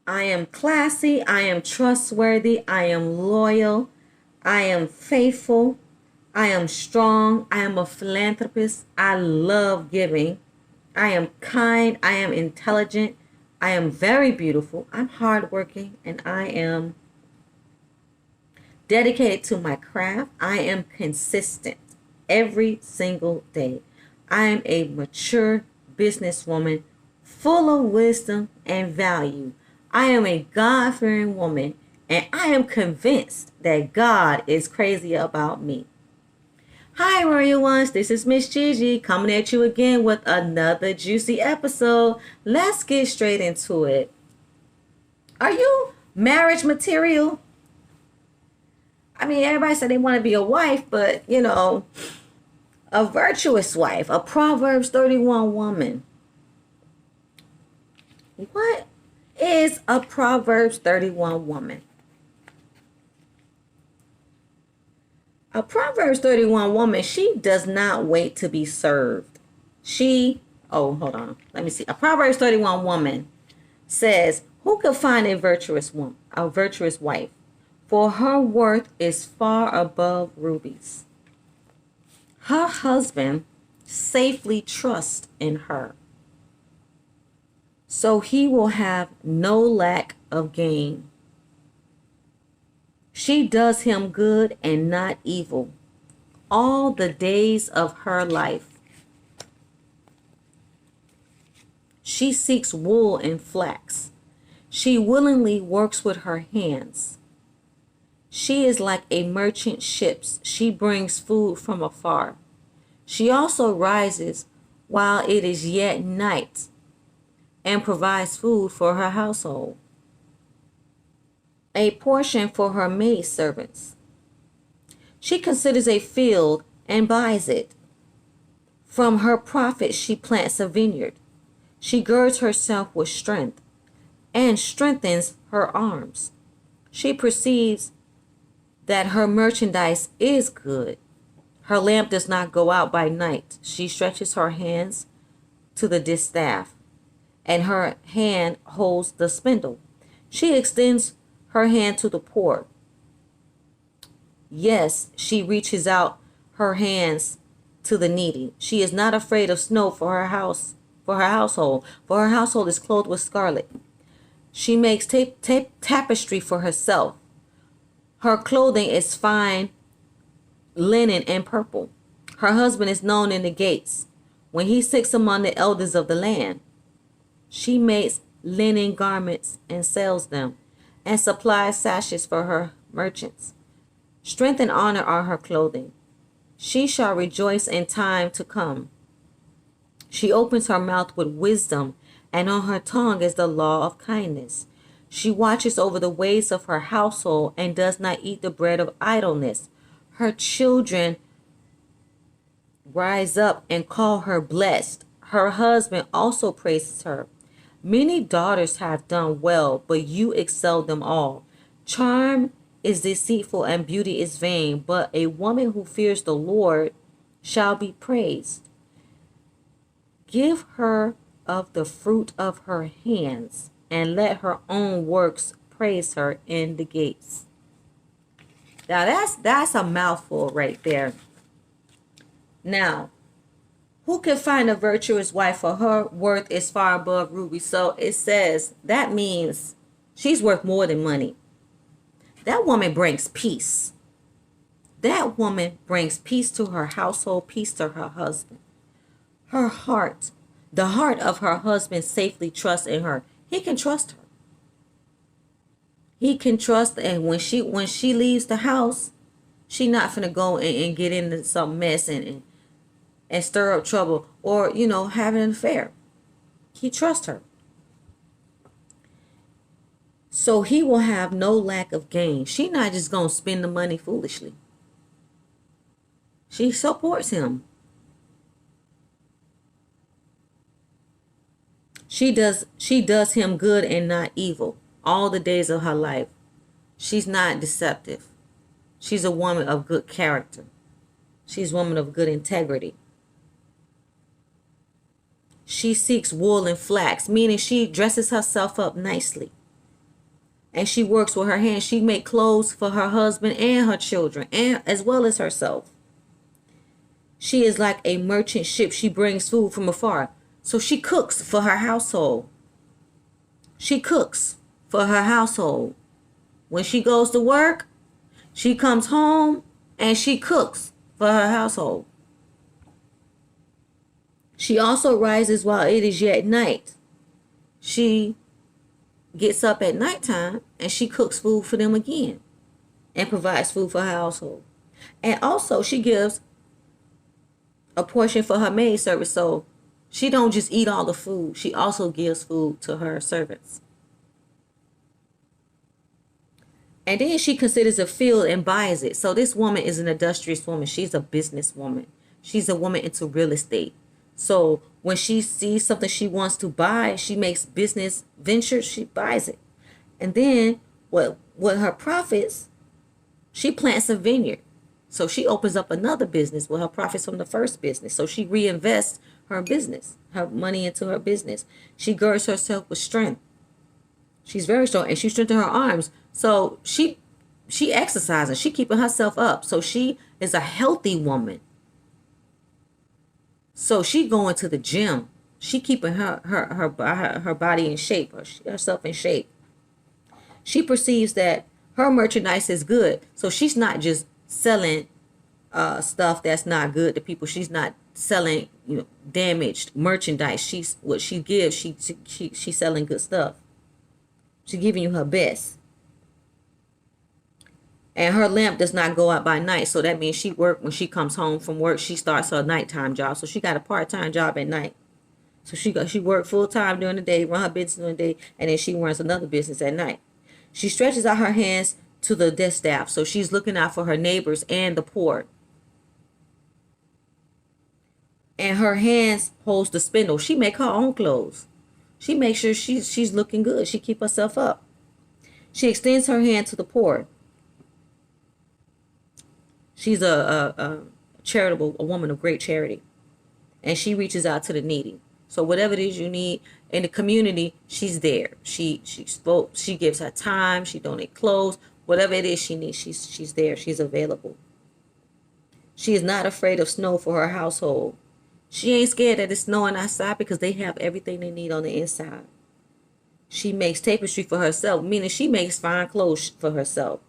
I am classy. I am trustworthy. I am loyal. I am faithful. I am strong. I am a philanthropist. I love giving. I am kind. I am intelligent. I am very beautiful. I'm hardworking. And I am dedicated to my craft. I am consistent every single day. I am a mature businesswoman full of wisdom and value. I am a God fearing woman, and I am convinced that God is crazy about me. Hi, Royal Ones. This is Miss Gigi coming at you again with another juicy episode. Let's get straight into it. Are you marriage material? I mean, everybody said they want to be a wife, but a virtuous wife, a Proverbs 31 woman. What is a Proverbs 31 woman? A Proverbs 31 woman, she does not wait to be served. Hold on. Let me see. A Proverbs 31 woman says, who could find a virtuous woman, a virtuous wife? For her worth is far above rubies. Her husband safely trusts in her, so he will have no lack of gain. She does him good and not evil all the days of her life. She seeks wool and flax. She willingly works with her hands. She is like a merchant ship. She brings food from afar. She also rises while it is yet night and provides food for her household, a portion for her maidservants. She considers a field and buys it. From her profit she plants a vineyard. She girds herself with strength and strengthens her arms. She perceives that her merchandise is good. Her lamp does not go out by night. She stretches her hands to the distaff, and her hand holds the spindle. She extends her hand to the poor. Yes, she reaches out her hands to the needy. She is not afraid of snow for her household, for her household is clothed with scarlet. She makes tapestry for herself. Her clothing is fine linen and purple. Her husband is known in the gates when he sits among the elders of the land. She makes linen garments and sells them, and supplies sashes for her merchants. Strength and honor are her clothing. She shall rejoice in time to come. She opens her mouth with wisdom, and on her tongue is the law of kindness. She watches over the ways of her household and does not eat the bread of idleness. Her children rise up and call her blessed. Her husband also praises her. Many daughters have done well, but you excel them all. Charm is deceitful and beauty is vain, but a woman who fears the Lord shall be praised. Give her of the fruit of her hands, and let her own works praise her in the gates. Now that's a mouthful right there. Now, who can find a virtuous wife, for her worth is far above ruby? So it says that means she's worth more than money. That woman brings peace. That woman brings peace to her household, peace to her husband. Her heart, the heart of her husband safely trusts in her. He can trust her. He can trust, and when she leaves the house, she not finna go and get into some mess and stir up trouble, or have an affair. He trusts her. So he will have no lack of gain. She not just gonna spend the money foolishly. She supports him. She does him good and not evil all the days of her life. She's not deceptive. She's a woman of good character. She's a woman of good integrity. She seeks wool and flax, meaning she dresses herself up nicely. and she works with her hands. She make clothes for her husband and her children, and as well as herself. She is like a merchant ship. She brings food from afar. So she cooks for her household. She cooks for her household. When she goes to work, she comes home and she cooks for her household. She also rises while it is yet night. She gets up at nighttime and she cooks food for them again and provides food for her household. And also she gives a portion for her maid service. So she don't just eat all the food. She also gives food to her servants. And then she considers a field and buys it. So this woman is an industrious woman. She's a businesswoman. She's a woman into real estate. So when she sees something she wants to buy, she makes business ventures, she buys it. And then with her profits, she plants a vineyard. So she opens up another business with her profits from the first business. So she reinvests her business, her money into her business. She girds herself with strength. She's very strong, and she strengthens her arms. So she exercises. She keeping herself up. So she is a healthy woman. So she going to the gym. She keeping her body in shape, herself in shape. She perceives that her merchandise is good. So she's not just selling stuff that's not good to people. She's not selling, damaged merchandise. She's what she gives. She's selling good stuff. She's giving you her best. And her lamp does not go out by night. So that means she work when she comes home from work. She starts her nighttime job. So she got a part-time job at night. So she work full-time during the day, run her business during the day, and then she runs another business at night. She stretches out her hands to the distaff. So she's looking out for her neighbors and the poor. And her hands holds the spindle. She make her own clothes. She makes sure she's looking good. She keep herself up. She extends her hand to the poor. She's a woman of great charity. And she reaches out to the needy. So whatever it is you need in the community, she's there. She gives her time, she donates clothes, whatever it is she needs, she's there, she's available. She is not afraid of snow for her household. She ain't scared that it's snowing outside because they have everything they need on the inside. She makes tapestry for herself, meaning she makes fine clothes for herself.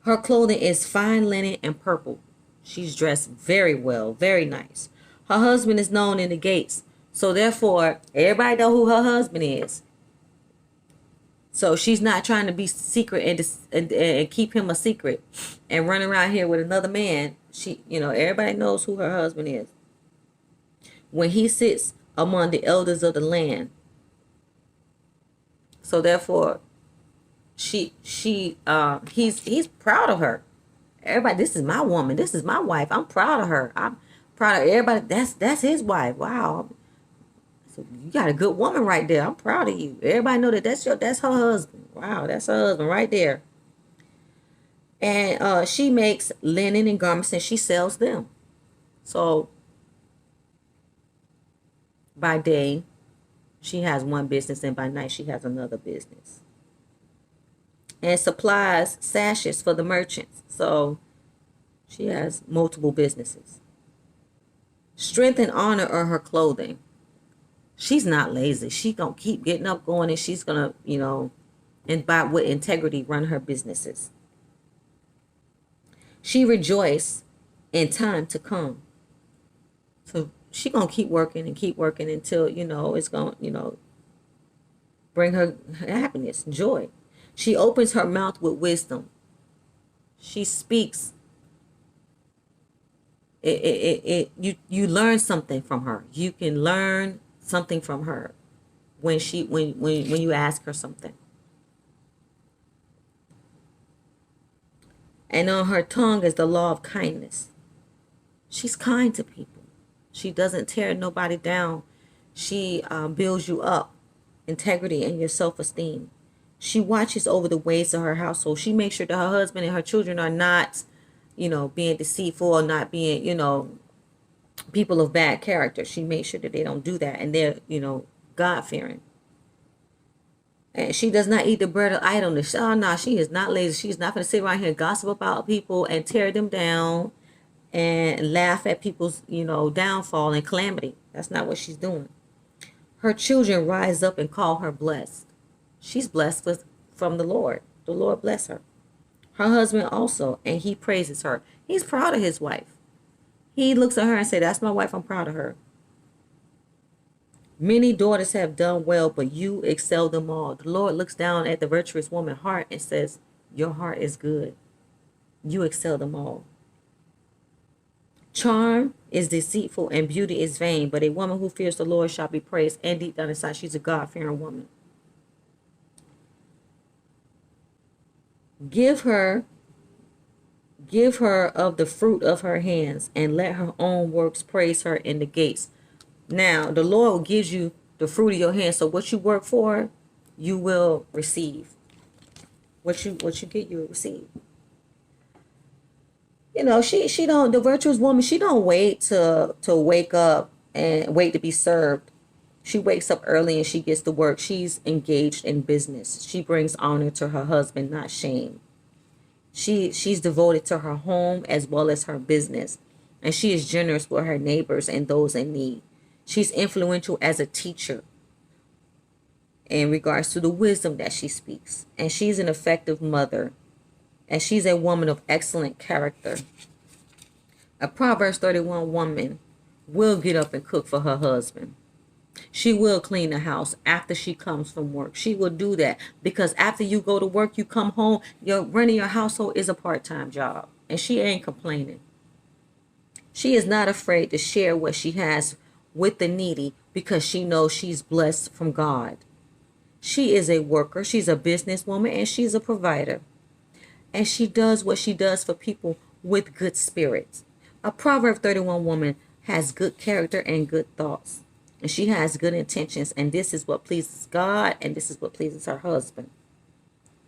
Her clothing is fine linen and purple. She's dressed very well, very nice. Her husband is known in the gates. So therefore, everybody know who her husband is. So she's not trying to be secret and keep him a secret and run around here with another man. Everybody knows who her husband is. When he sits among the elders of the land. So therefore, he's proud of her. Everybody, this is my woman. This is my wife. I'm proud of her. I'm proud of everybody. That's his wife. Wow. So you got a good woman right there. I'm proud of you. Everybody know that's her husband. Wow, that's her husband right there. And she makes linen and garments and she sells them. So by day, she has one business, and by night she has another business. And supplies sashes for the merchants. So she has multiple businesses. Strength and honor are her clothing. She's not lazy. She's going to keep getting up, going, and she's going to, and with integrity, run her businesses. She rejoices in time to come. So she's going to keep working until, it's going to, bring her happiness, joy. She opens her mouth with wisdom. She speaks. You learn something from her. You can learn something from her when you ask her something. And on her tongue is the law of kindness. She's kind to people. She doesn't tear nobody down. She builds you up, integrity and your self-esteem. She watches over the ways of her household. She makes sure that her husband and her children are not, being deceitful or not being, people of bad character. She makes sure that they don't do that, and they're, God-fearing. And she does not eat the bread of idleness. Oh, no, she is not lazy. She's not going to sit around here and gossip about people and tear them down and laugh at people's, downfall and calamity. That's not what she's doing. Her children rise up and call her blessed. She's blessed from the Lord. The Lord bless her. Her husband also, and he praises her. He's proud of his wife. He looks at her and says, that's my wife, I'm proud of her. Many daughters have done well, but you excel them all. The Lord looks down at the virtuous woman's heart and says, your heart is good. You excel them all. Charm is deceitful and beauty is vain, but a woman who fears the Lord shall be praised. And deep down inside, she's a God-fearing woman. Give her of the fruit of her hands, and let her own works praise her in the gates. Now, the Lord gives you the fruit of your hands. So what you work for, you will receive. What you get, you will receive. She don't, the virtuous woman, she don't wait to wake up and wait to be served. She wakes up early and she gets to work. She's engaged in business. She brings honor to her husband, not shame. She's devoted to her home as well as her business. And she is generous with her neighbors and those in need. She's influential as a teacher in regards to the wisdom that she speaks. And she's an effective mother. And she's a woman of excellent character. A Proverbs 31 woman will get up and cook for her husband. She will clean the house after she comes from work. She will do that because after you go to work, you come home, running your household is a part-time job. And she ain't complaining. She is not afraid to share what she has with the needy because she knows she's blessed from God. She is a worker. She's a businesswoman and she's a provider. And she does what she does for people with good spirits. A Proverbs 31 woman has good character and good thoughts. And she has good intentions. And this is what pleases God. And this is what pleases her husband.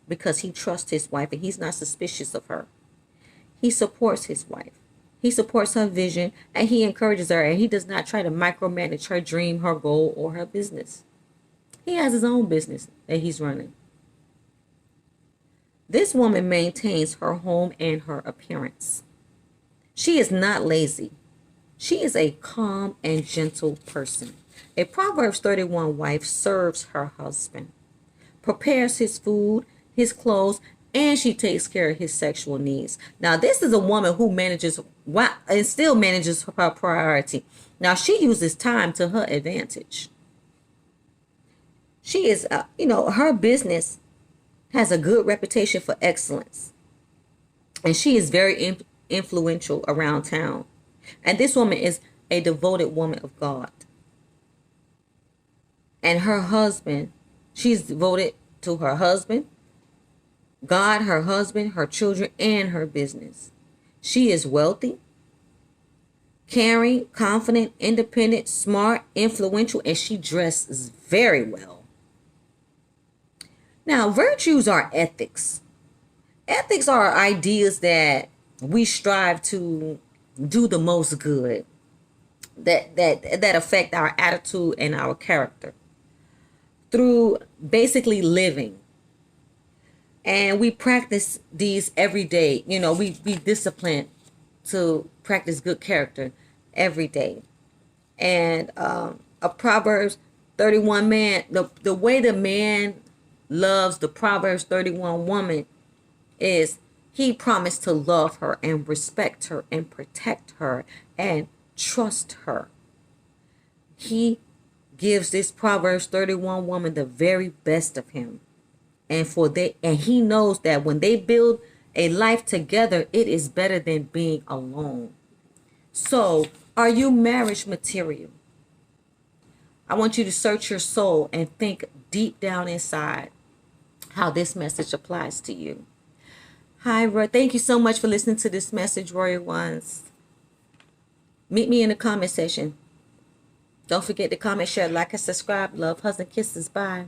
Because he trusts his wife and he's not suspicious of her. He supports his wife. He supports her vision and he encourages her. And he does not try to micromanage her dream, her goal, or her business. He has his own business that he's running. This woman maintains her home and her appearance. She is not lazy. She is a calm and gentle person. A Proverbs 31 wife serves her husband, prepares his food, his clothes, and she takes care of his sexual needs. Now, this is a woman who manages and still manages her priority. Now, she uses time to her advantage. She is, her business has a good reputation for excellence. And she is very influential around town. And this woman is a devoted woman of God. And her husband, she's devoted to her husband, God, her husband, her children, and her business. She is wealthy, caring, confident, independent, smart, influential, and she dresses very well. Now, virtues are ethics. Ethics are ideas that we strive to do the most good, that affect our attitude and our character through basically living. And we practice these every day. We disciplined to practice good character every day. And a Proverbs 31 man, the way the man loves the Proverbs 31 woman is he promised to love her and respect her and protect her and trust her. He gives this Proverbs 31 woman the very best of him. And he knows that when they build a life together, it is better than being alone. So, are you marriage material? I want you to search your soul and think deep down inside how this message applies to you. Hi, Roy. Thank you so much for listening to this message, Royal Ones. Meet me in the comment section. Don't forget to comment, share, like, and subscribe. Love, hugs, and kisses. Bye.